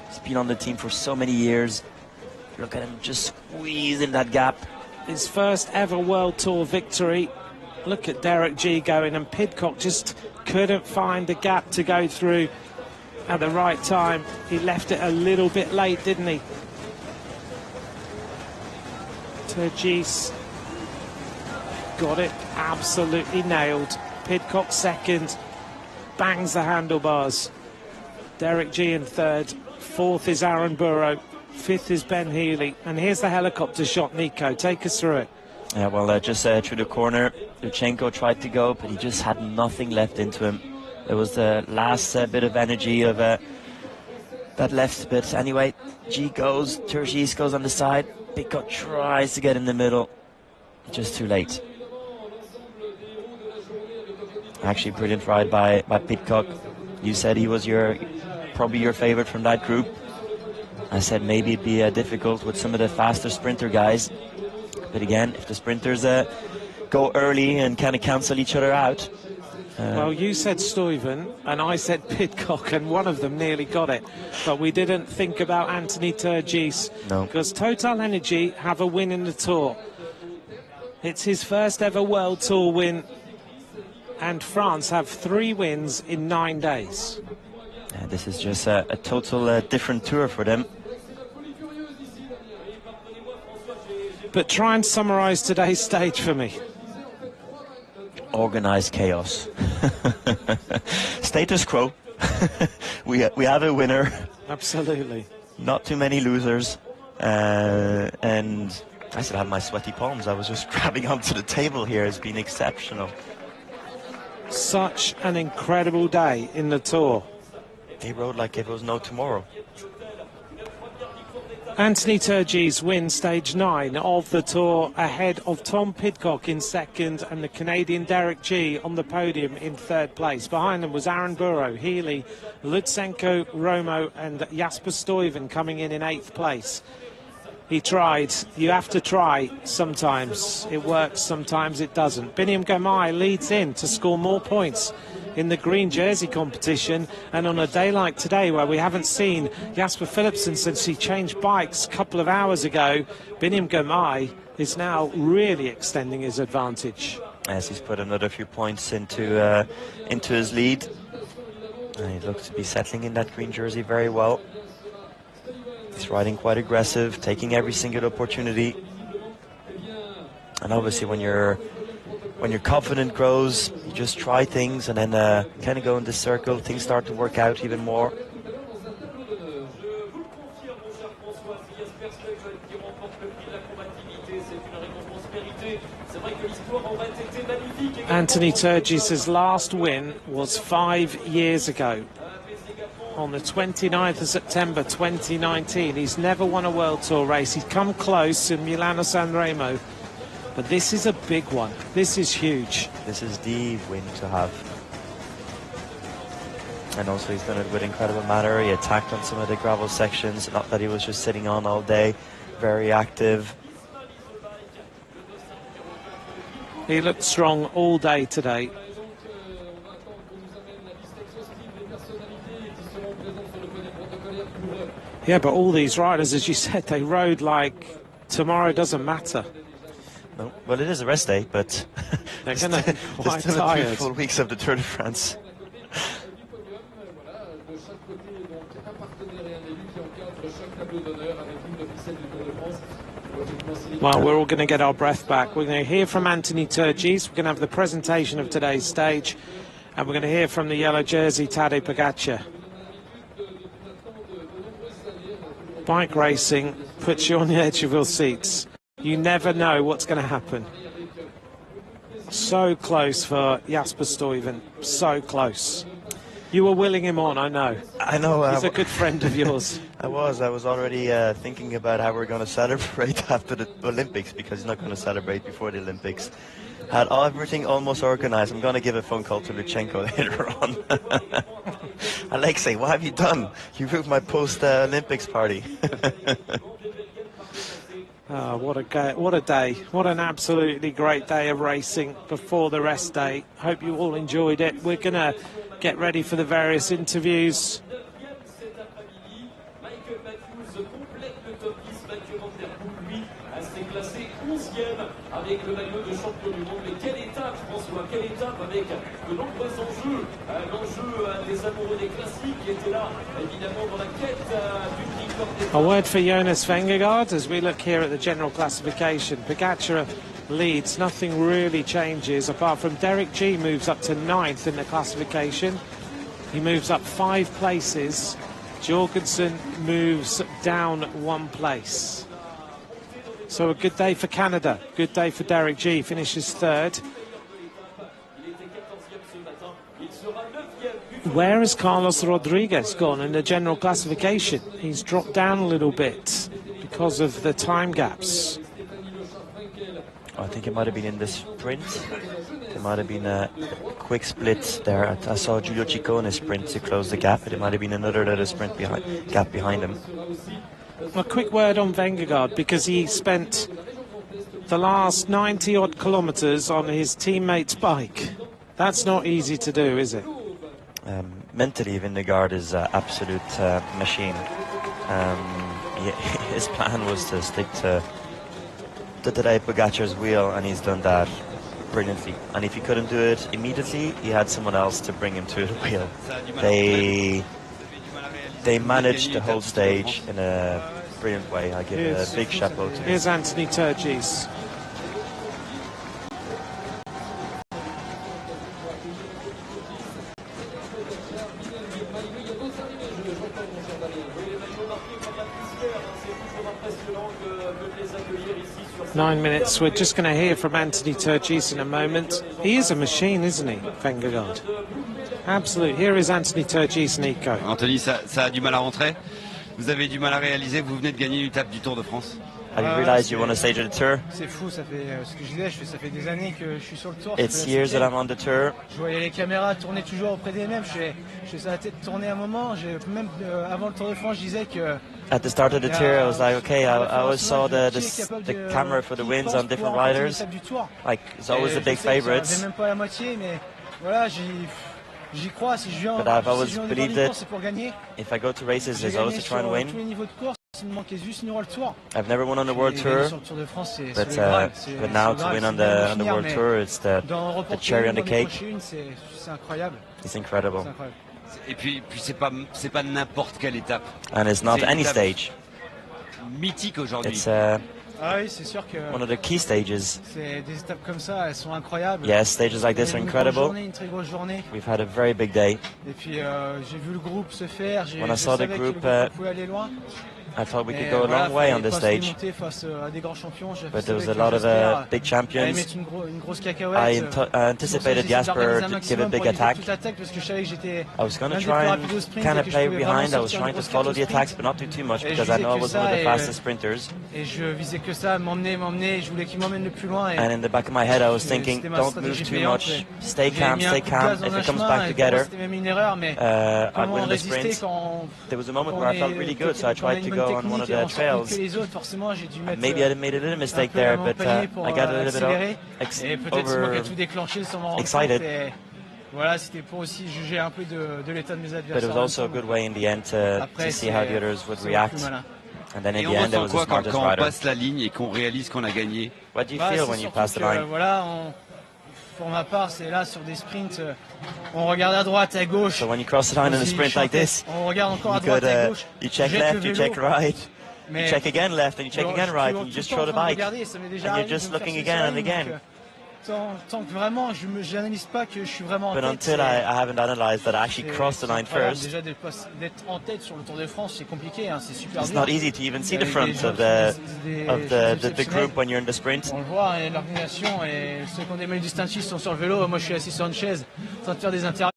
He's been on the team for so many years. Look at him just squeezing that gap. His first ever World Tour victory. Look at Derek G going, and Pidcock just couldn't find the gap to go through at the right time. He left it a little bit late, didn't he? Turgis got it absolutely nailed. Pidcock second, bangs the handlebars. Derek G in third, fourth is Aaron Burrow, fifth is Ben Healy, and here's the helicopter shot. Nico, take us through it. Yeah, well, just through the corner, Luchenko tried to go, but he just had nothing left into him. It was the last bit of energy of that left bit. Anyway, G goes, Turgis goes on the side, Pidcock tries to get in the middle, just too late. Actually, brilliant ride by Pidcock. You said he was probably your favorite from that group. I said maybe it'd be difficult with some of the faster sprinter guys. But again, if the sprinters go early and kind of cancel each other out. Well, you said Stuyven and I said Pidcock, and one of them nearly got it. But we didn't think about Anthony Turgis. No. Because Total Energy have a win in the Tour. It's his first ever World Tour win. And France have 3 wins in 9 days. This is just a total different tour for them. But try and summarise today's stage for me. Organised chaos. Status quo. we have a winner. Absolutely. Not too many losers. And I still have my sweaty palms. I was just grabbing onto the table here. It's been exceptional. Such an incredible day in the Tour. They rode like if it was no tomorrow. Anthony Turgis wins stage 9 of the Tour ahead of Tom Pidcock in second and the Canadian Derek G on the podium in third place. Behind them was Aaron Burrow, Healy, Lutsenko, Romo and Jasper Stuyven coming in 8th place. He tried. You have to try sometimes. It works, sometimes it doesn't. Biniam Girmay leads in to score more points in the green jersey competition, and on a day like today where we haven't seen Jasper Philipsen since he changed bikes a couple of hours ago, Biniam Girmay is now really extending his advantage. As he's put another few points into his lead. And he looks to be settling in that green jersey very well. He's riding quite aggressive, taking every single opportunity. And obviously when your confidence grows, you just try things and then kind of go in this circle, things start to work out even more. Anthony Turgis' last win was 5 years ago. On the 29th of September 2019. He's never won a World Tour race. He's come close in Milano-San Remo. But this is a big one. This is huge. This is the win to have. And also he's done it with incredible manner. He attacked on some of the gravel sections. Not that he was just sitting on all day. Very active. He looked strong all day today. Yeah, but all these riders, as you said, they rode like tomorrow doesn't matter. No, well, it is a rest day, but they're going to be quite still tired. 2 full weeks of the Tour de France. Well, we're all going to get our breath back. We're going to hear from Anthony Turgis. We're going to have the presentation of today's stage, and we're going to hear from the yellow jersey, Tadej Pogačar. Bike racing puts you on the edge of your seats. You never know what's going to happen. So close for Jasper Stuyven, so close. You were willing him on, I know. I know. He's a good friend of yours. I was already thinking about how we're going to celebrate after the Olympics, because he's not going to celebrate before the Olympics. Had everything almost organized. I'm going to give a phone call to Luchenko later on. Alexei, what have you done? You ruined my post-Olympics party. Oh, what a day. What an absolutely great day of racing before the rest day. Hope you all enjoyed it. We're going to get ready for the various interviews. S'est classé 11e avec le maillot de champion du monde. Mais quelle étape, François, quelle étape avec de nombreux enjeux. L'enjeu des amoureux des classiques qui étaient là, évidemment, dans la quête du victoire. A word for Jonas Vingegaard as we look here at the general classification. Pogačar leads, nothing really changes apart from Derek G moves up to 9th in the classification. He moves up 5 places. Jorgensen moves down 1 place. So a good day for Canada, good day for Derek G, finishes 3rd. Where has Carlos Rodriguez gone in the general classification? He's dropped down a little bit because of the time gaps. I think it might have been in the sprint. There might have been a quick split there. I saw Giulio Ciccone sprint to close the gap, but it might have been another little sprint gap behind him. A quick word on Vingegaard, because he spent the last 90-odd kilometres on his teammate's bike. That's not easy to do, is it? Mentally, Vingegaard is an absolute machine. His plan was to stick to Tadej Pogačar's wheel, and he's done that brilliantly. And if he couldn't do it immediately, he had someone else to bring him to the wheel. They managed the whole stage in a brilliant way. I give a big chapeau to him. Here's Anthony Turgis. Nine minutes. We're just going to hear from Anthony Turgis in a moment. He is a machine, isn't he, Vingegaard? Absolutely. Here is Anthony Turgis, Nico. Anthony, ça a du mal à rentrer. Vous avez du mal à réaliser que vous venez de gagner une étape du Tour de France. Have you realized you won a stage of the Tour? C'est fou, ça fait ce que je disais, ça fait des années que je suis sur le Tour. It's years that I'm on the Tour. Je voyais les caméras tourner toujours auprès des mêmes. Je faisais la tête tourner un moment. Même avant le Tour de France, je disais que. At the start of the Tour, I was like, okay, I always saw the camera for the wins on different riders. Like, it's always the big favorites. Même pas la moitié, mais voilà, j'y crois. Si je viens, but I've always si believed that c'est pour gagner. If I go to races, it's always to try and win. I've never won on the World Tour, but now to win on the World Tour, it's the cherry on the cake. It's incredible. Et puis c'est pas n'importe quelle étape. And it's not any stage. Mythique aujourd'hui. It's ah oui, c'est sûr que one of the key stages. C'est des étapes comme ça, elles sont incroyables. Yes, stages like this are incredible. Une très grosse journée. We've had a very big day. Et puis j'ai vu le groupe se faire. When I saw the group, pouvait aller loin. I thought we could go a long way on this stage, but there was a lot of big champions. I anticipated Jasper to give a big attack. I was going to try and kind of play behind. I was trying to follow the attacks, but not do too much, because I know I was one of the fastest sprinters. And in the back of my head, I was thinking, don't move too much, stay calm, stay calm. If it comes back together, I'd win the sprint. There was a moment where I felt really good, so I tried to go on one of the trails. Maybe I made a little mistake there, but I got a little bit excited. But it was also a good way in the end to see how the others would react. And then in the end, there was the smartest quand on rider. passe la ligne et qu'on réalise qu'on a gagné? What do you feel when you pass the line? Pour ma part, c'est là sur des sprints, on regarde à droite, à gauche. So when you cross the line in a sprint like this, on regarde encore à droite, à gauche. You check left, you check right, you check again left, and you check again right, and you just throw the bike, and you're just looking again and again. Tant que vraiment, je n'analyse pas que je suis vraiment en tête. But until I haven't analyzed that I actually crossed the line first, déjà d'être en tête sur le Tour de France, c'est compliqué, hein, c'est super it's dur. not easy to even see the front of the group when you're in the sprint. On le voit, l'organisation et ceux qui ont des maillots distinctifs sont sur le vélo. Moi, je suis assis sur une chaise, en train de faire des interviews.